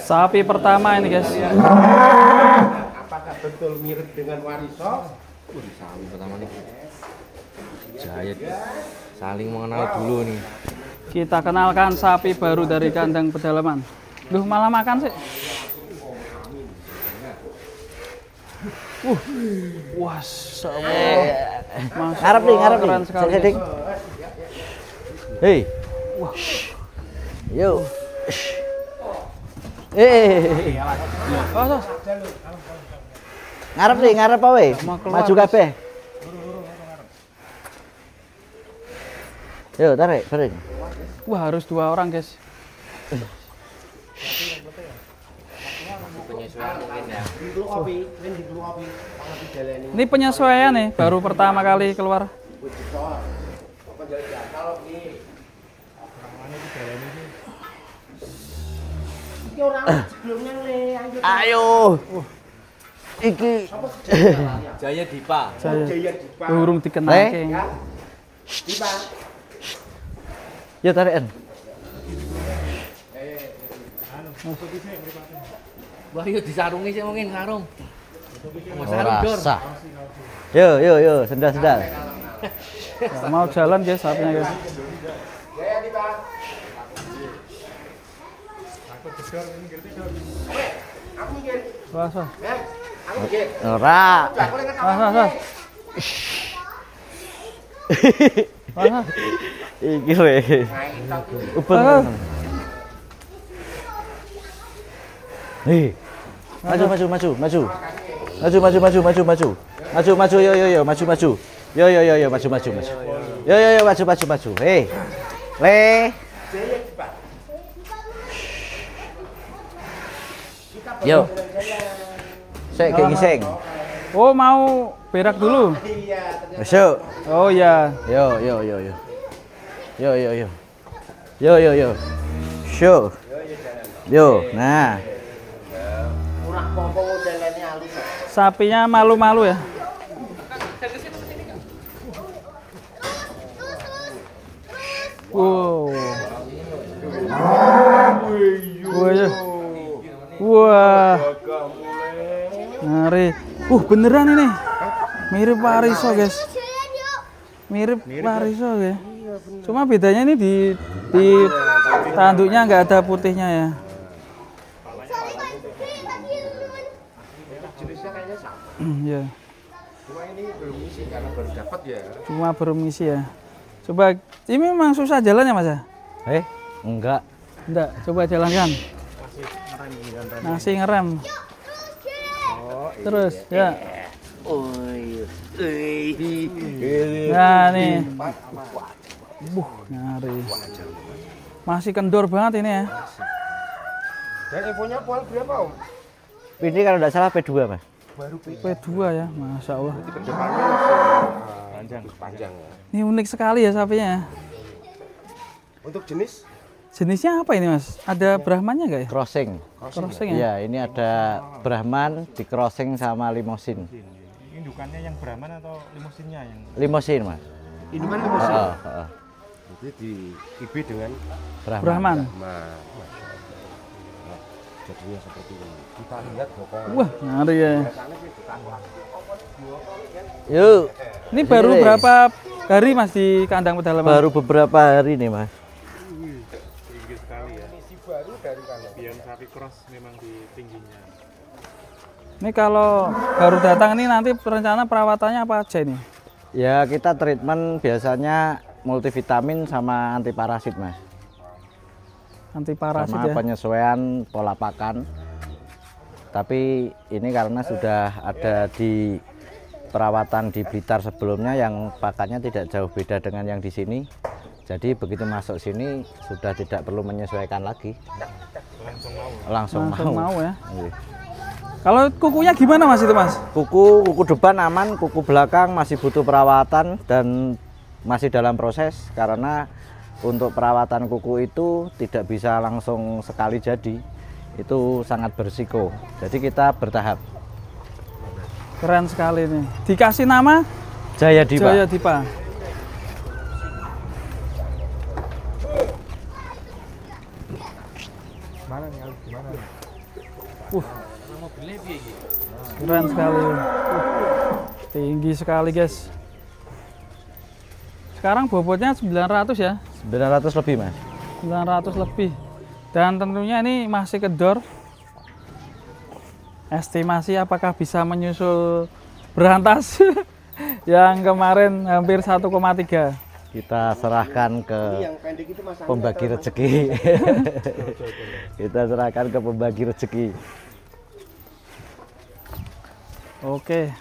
Sapi pertama ini guys. Apakah betul mirip dengan Wariso? Sapi pertama nih. Jaya saling mengenal dulu nih. Kita kenalkan sapi baru dari kandang pedalaman. Duh, malah makan sih. Wah, Ngarep nih, keren sekali. Ding. Hei. Wah. Yo. Ngarep nih, ngarep apa we? Maju kabeh. Yo, tarik, tarik. Wah, harus 2 orang guys. Penyesuaian mungkin ya. Ini penyesuaian nih, baru pertama kali keluar. Ayo. Iki. Jaya Dipa. Saya burung dikenake. Ya tarikan. Wah, yuk disarungi sih mungkin sarung. Sarung dor. Rasa. Yo, sendal. Nggak mau jalan guys sapinya guys. Wah. Ora. Wah. Iki we. Ubeng. Hei. Maju. Yo, maju. Yo, maju. Yo, maju. Hei. Le. Yo. Sek gising. Oh, mau berak dulu. Masuk. Oh ya. Yo. Show. Yo, nah. Sapinya malu-malu ya. Wow. Wah. Ngeri. Beneran ini. Mirip Wariso, guys. Mirip Wariso ya. Cuma bedanya ini di tanduknya nggak ada putihnya ya. Ya. Cuma ini belum isi karena baru dapat ya. Cuma belum isi ya. Coba, ini memang susah jalannya mas ya? Enggak. Enggak, coba jalankan. Masih ngerem. Terus, ya. Nah nih. Ngeri. Masih kendor banget ini ya. Dan infonya poin berapa om? Ini kalau tidak salah P2 mas. Baru P2 ya, masya Allah. kedepannya panjang ya. Ini unik sekali ya sapinya. Untuk Jenisnya apa ini mas? Ada Brahmannya nggak ya? Crossing. Crossing ya? Iya, ini ada Brahman di crossing sama limosin. Indukannya yang Brahman atau limusinnya yang? Limosin mas. indukan limusin. Oh. Jadi di IB dengan Brahman. Jadinya seperti ini. Kita lihat bokong. Wah, ngeri ya. Yuk. Ini baru berapa hari mas di kandang pedalaman? Baru beberapa hari nih mas. Tinggi sekali ya. Misi baru dari kandang. Biar sapi cross memang di tingginya. Ini kalau baru datang ini nanti rencana perawatannya apa aja ini? Ya kita treatment biasanya multivitamin sama antiparasit mas. Antiparasit Sama ya? penyesuaian pola pakan. Tapi ini karena sudah ada di perawatan di Blitar sebelumnya yang pakannya tidak jauh beda dengan yang di sini. Jadi begitu masuk sini sudah tidak perlu menyesuaikan lagi. Langsung mau ya. Iya. Kalau kukunya gimana mas itu mas? Kuku depan aman, kuku belakang masih butuh perawatan dan masih dalam proses karena untuk perawatan kuku itu tidak bisa langsung sekali jadi. Itu sangat berisiko. Jadi kita bertahap. Keren sekali nih. Dikasih nama Jaya Dipa. Jaya Dipa. Mana Keren sekali. Tinggi sekali, guys. Sekarang bobotnya 900 ya. 900 lebih, Mas. 900 lebih. Dan tentunya ini masih kedor. Estimasi apakah bisa menyusul berantas yang kemarin hampir 1,3. Kita serahkan ke pembagi rezeki. Kita serahkan ke pembagi rezeki. Oke.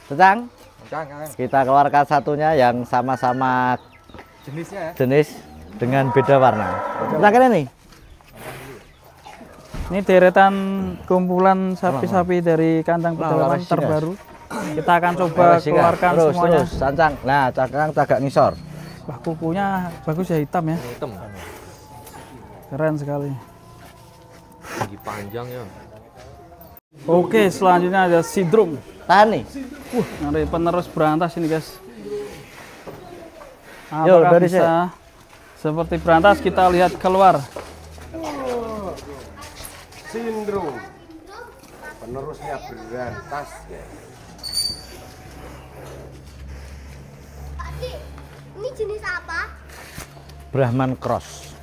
Tentang kita keluarkan satunya yang sama-sama jenis dengan beda warna. Silakan ini. Ini deretan kumpulan sapi-sapi dari kandang pedalaman terbaru. Kita akan coba keluarkan semuanya. Terus, sancang. Nah, cakang agak ngisor. Wah, kukunya bagus ya, hitam ya. Hitam. Keren sekali. Tinggi panjang ya. Oke, selanjutnya ada sidrum. Tahan nih. Ngeri penerus berantas ini, guys. Yo, Apakah dari bisa seperti berantas? Kita lihat keluar. Sindrom. Penerusnya berantas, guys. Ini jenis apa? Brahman Cross.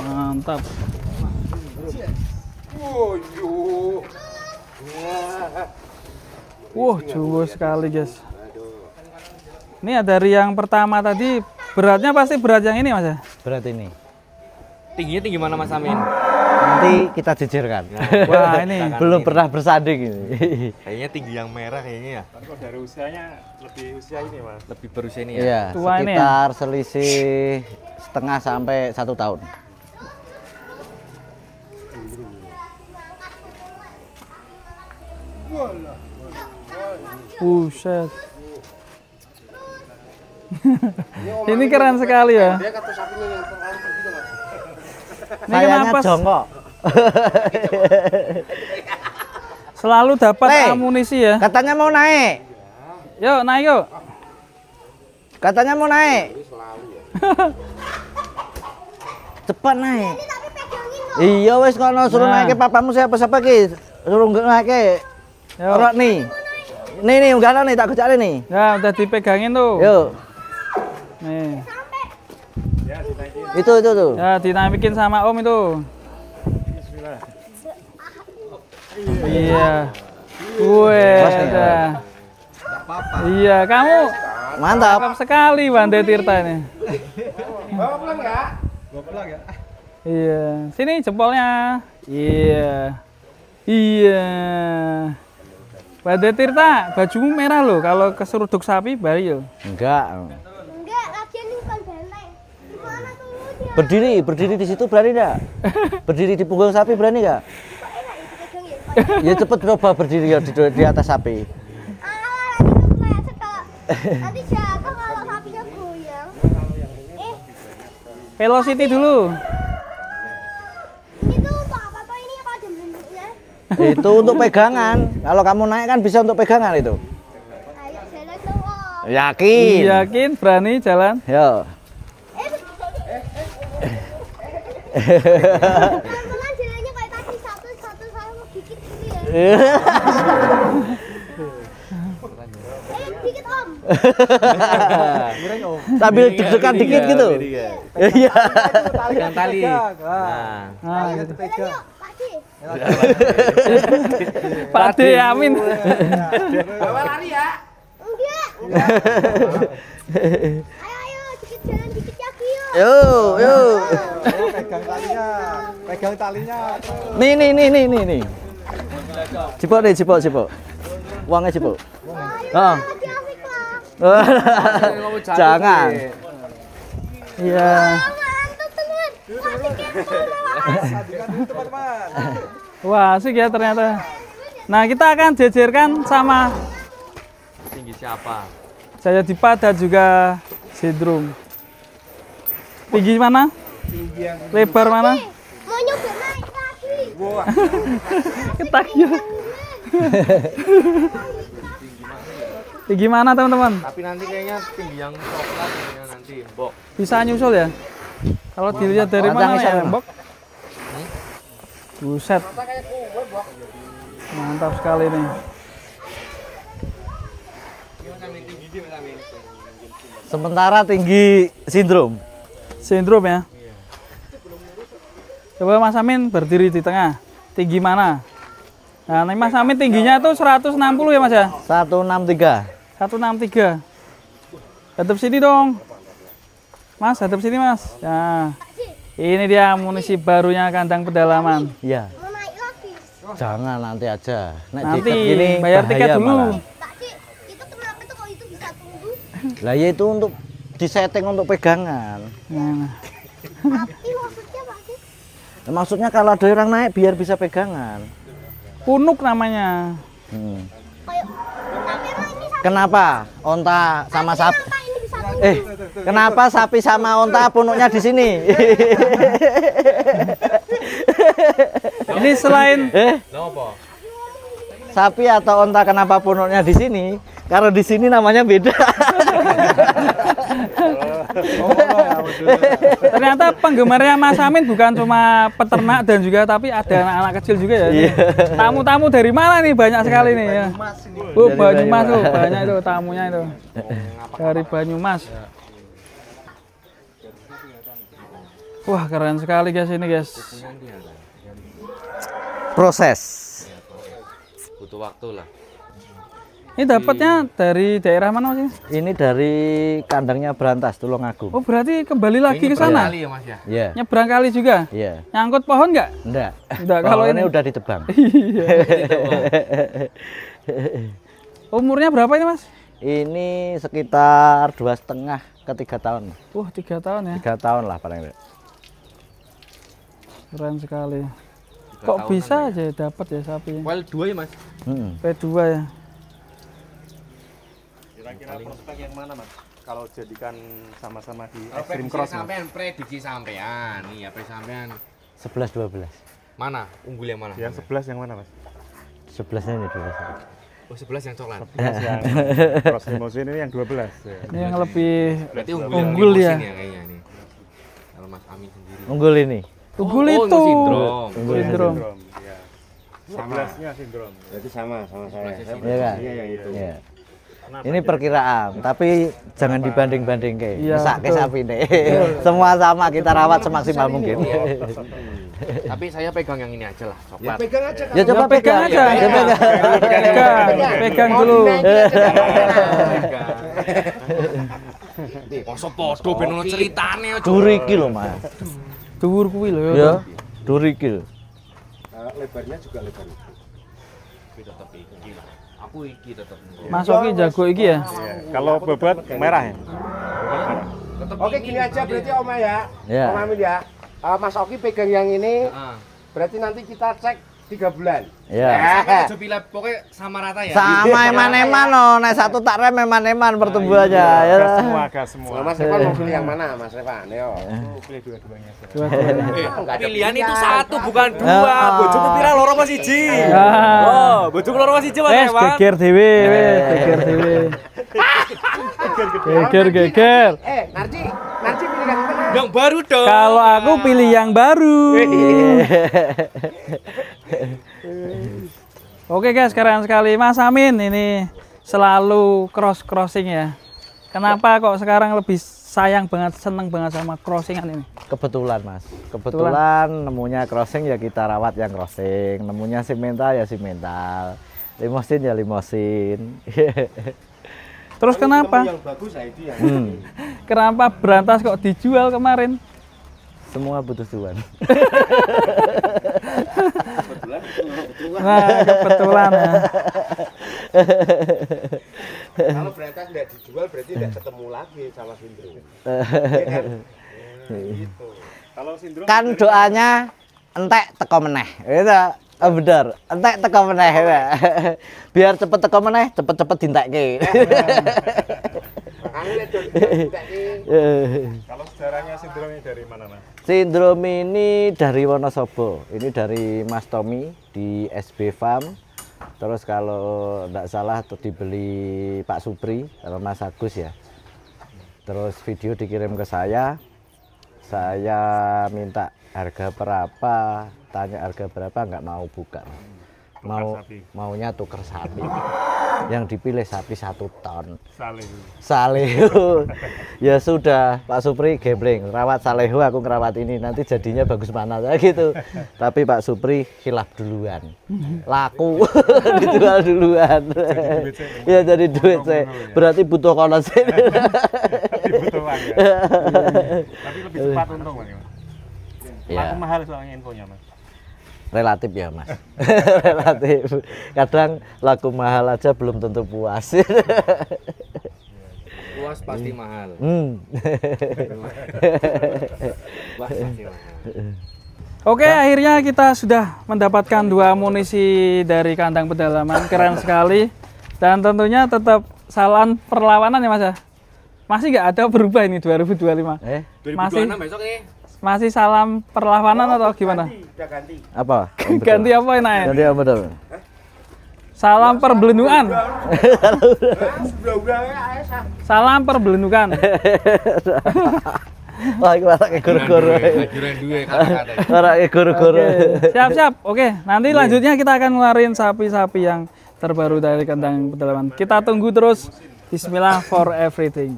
Mantap. Jumbo sekali, guys. Ini dari yang pertama tadi, beratnya pasti berat yang ini, Mas ya? Berat ini. Tingginya tinggi mana Mas Amin? Nanti kita jejerkan. Wah, ini Belum pernah bersanding ini. Kayaknya tinggi yang merah kayaknya ya. Tapi kok dari usianya lebih usia ini Mas. Lebih berusia ini ya. Iya, Tua ini ya? sekitar selisih setengah sampai 1 tahun. Buset. Ini keren sekali ya. Dia kata sapinya yang terlalu gitu, Mas. Ini Sayangnya kenapa jongkok. selalu dapat Le, amunisi ya? Katanya mau naik. Yuk, naik yuk. Katanya mau naik. Cepat naik. Tapi pegangin loh. Iya wes kono suruh Nah. naik papamu siapa ki? Suruh naik. Yuk. Ora nih. Nih enggak nih tak gojak nih. Ya, udah dipegangin tuh. Yuk. Nih. Itu tuh. Ya, dinamikin sama Om itu. Iya. Udah. Iya, kamu Mantap. cakep sekali Bande Tirta ini. Bawa pulang enggak? Iya, sini jempolnya. Iya. Iya. Bande Tirta, bajumu merah loh. Kalau keseruduk sapi, bari yo. Enggak. Enggak, latihan ini bukan benteng. Gimana tuh dia? Berdiri di situ berani enggak? Berdiri di punggung sapi berani enggak? Enak dipegang ya. Ya cepet coba berdiri ya di atas sapi. Nanti tuh kayak sekak. Nanti jatuh kalau sapinya goyang. Velocity dulu. Ini tuh untuk apa tuh ini apa ada bentuknya? Itu untuk pegangan. Kalau kamu naik kan bisa untuk pegangan itu. Ayo jalan dong Om. Yakin? Yakin berani jalan? Yo. Pelan-pelan jalannya kayak tadi satu sama dikit gitu ya. Dikit Om. Sambil deg-degan dikit gitu. Iya. Pegang tali. Nah, Nah, gitu. Jalan yuk, Pak Di. Pak D, amin. Bawa lari ya. Enggak. Ayo dikit jalan dikit lagi yuk. Yuk. Pegang talinya. Nih. Cipok. Uangnya cipok. Oh. Lagi asik lah. Jangan. Iya. Mantap teman. Asik ya. Wah, asik ya ternyata. Nah, kita akan jejerkan sama tinggi siapa? Jayadipa dan juga Sidrum. Tinggi mana? Lebar mana? Mau nyoba naik lagi. Ketagihan. Tinggi mana teman-teman? Tapi nanti kayaknya tinggi yang coklat kayaknya nanti, Mbok. Bisa nyusul ya? Kalau dilihat dari mana ya, Mbok? Buset. Mantap sekali nih. Sementara tinggi sindrom. Sindrom ya. Coba Mas Amin berdiri di tengah. Tinggi mana? Nah, ini Mas Amin tingginya tuh 160 ya Mas ya? 163. 163. Hadap sini dong. Mas, hadap sini Mas. Nah, ini dia amunisi barunya kandang pedalaman. Iya. Mau naik lagi. Jangan nanti aja. Nanti diikat gini bayar tiket bahaya dulu. malah. Pak Cik, itu kenapa tuh kok itu bisa tunggu? Lah ya itu untuk disetting untuk pegangan. Nah, Tapi maksudnya Pak Cik, Nah, maksudnya kalau ada orang naik biar bisa pegangan. punuk namanya. kayak tapi emang ini sapi Kenapa onta sama sapi? kenapa ini bisa tunggu? Kenapa sapi sama onta punuknya di sini? Ini selain Sapi atau onta kenapa punuknya di sini? Karena di sini namanya beda. ternyata penggemarnya Mas Amin bukan cuma peternak dan juga tapi ada anak-anak kecil juga ya. Iya. Tamu-tamu dari mana nih banyak sekali nih ya. Oh, Dari Banyumas tuh Banyumas. banyak itu tamunya itu. Dari Banyumas. Wah, keren sekali guys ini guys. Proses. Butuh waktu lah. Ini dapatnya dari daerah mana Mas? Ini dari kandangnya Berantas, Tulungagung. Oh, berarti kembali lagi ke sana. Kali ya Mas ya. Iya. Nyebrang kali juga. Iya. Nyangkut pohon nggak? Enggak. Enggak, kalau Pohonnya ini- udah ditebang. Umurnya berapa ini Mas? Ini sekitar 2,5 ke 3 tahun. Wah, 3 tahun ya. 3 tahun lah paling enggak. Keren sekali. Kok bisa aja dapat ya sapi? Well 2 ya Mas. P2 ya. Kira-kira prospek yang mana mas? Kalau jadikan sama-sama di Kalau Extreme prediksi Cross mas? sampean, prediksi sampean. Nih, apa sampean? 11-12. Mana? Unggul yang mana? Yang 11 yang mana mas? 11-nya ini 12. Oh, 11 yang coklat. 11 yang Cross Limousine ini yang 12 ya. Ini yang lebih Berarti unggul, Unggul yang ya. limousine kayaknya nih. Kalau Mas Amin sendiri. Unggul ini. unggul Oh, itu. sindrom. Sindrom. Ya. 11-nya sindrom. Berarti sama saya. Saya Iya kan? Iya yang itu. Iya. Ini perkiraan, tapi jangan dibanding-banding kayak. Iya, Mesake betul. sapi nih. Semua sama, kita rawat semaksimal mungkin. Tapi saya pegang yang ini aja lah, Ya coklat. pegang aja. Ya coba Ya, pegang pegang. aja. Ya, pegang. Pegang dulu. Masa podo ben ono ceritane aja. Duriki loh mas. Dhuwur kuwi lho. Ya, duriki. Lebarnya juga lebar. Tapi tetep iki lah. Aku iki tetep. Mas Oki jago iki ya. Iya. Kalau bobot merah ya? Bobot merah. Tetep Oke gini aja berarti Om ya. Ya. Om Amin ya. Mas Oki pegang yang ini. Heeh. Berarti nanti kita cek 3 bulan. Ya. Sampai aja pilih pokoknya sama rata ya. Sama eman-eman loh. Nek satu tak rem eman-eman pertumbuhannya. Ya. Gas semua. Mas Revan mau pilih yang mana Mas Revan? Yo. Pilih dua-duanya aja. Enggak ada Pilihan itu pilihan. satu bukan dua. Bojoku pira loro apa siji? Ah. Oh, bojoku loro apa siji Mas Wes Rewan? geger dhewe, wes geger dhewe. Geger. Narji pilih yang mana? Yang baru dong. Kalau aku pilih yang baru. Oke guys, keren sekali Mas Amin ini selalu crossing ya. Kenapa kok sekarang lebih sayang banget, seneng banget sama crossingan ini? Kebetulan mas. Kebetulan nemunya crossing ya kita rawat yang crossing. Nemunya simental ya simental. Limosin ya limosin. Terus kenapa? Yang bagus ya itu ya. Kenapa Berantas kok dijual kemarin? Semua butuh tuan. Nah, kebetulan ya. Kalau Berantas nggak dijual berarti nggak ketemu lagi sama Sindro. Iya kan? Gitu. Kalau sindrom Kan doanya entek teko meneh. Itu bener. Entek teko meneh. Ya. Biar cepet teko meneh, cepet-cepet dintekke. Makanya lihat dong, kita ini kalau sejarahnya sindrom ini dari mana mas? Sindrom ini dari Wonosobo. Ini dari Mas Tommy di SB Farm. Terus kalau tidak salah tuh dibeli Pak Supri sama Mas Agus ya. Terus video dikirim ke saya Saya minta harga berapa, tanya harga berapa, nggak mau buka. Maunya tuker sapi. Yang dipilih sapi 1 ton. Salehu. Ya sudah, Pak Supri gambling, rawat Salehu, aku ngerawat ini, nanti jadinya bagus mana gitu. Tapi Pak Supri hilaf duluan, laku, dijual duluan. Ya jadi duit saya, berarti butuh konon saya. Dibutuhkan ya. Tapi lebih cepat untung Bang. Ya. Laku mahal soalnya infonya Mas. Relatif ya Mas. Relatif. Kadang laku mahal aja belum tentu puas. Puas pasti mahal. Puas pasti mahal. Oke, akhirnya kita sudah mendapatkan 2 amunisi dari kandang pedalaman, keren sekali. Dan tentunya tetap salam perlawanan ya Mas ya. Masih nggak ada berubah ini 2025. 2026 besok nih. Masih salam perlawanan atau gimana? Udah ganti. Apa? Ganti apa enaknya? Ganti apa dong? Salam perbelenukan. Udah aja. Salam perbelendukan. Wah, iki warake guru-guru. Juran duwe kata-kata. Warake guru-guru. Siap-siap. Oke, nanti lanjutnya kita akan ngeluarin sapi-sapi yang terbaru dari kandang pedalaman. Kita tunggu terus. Bismillah for everything.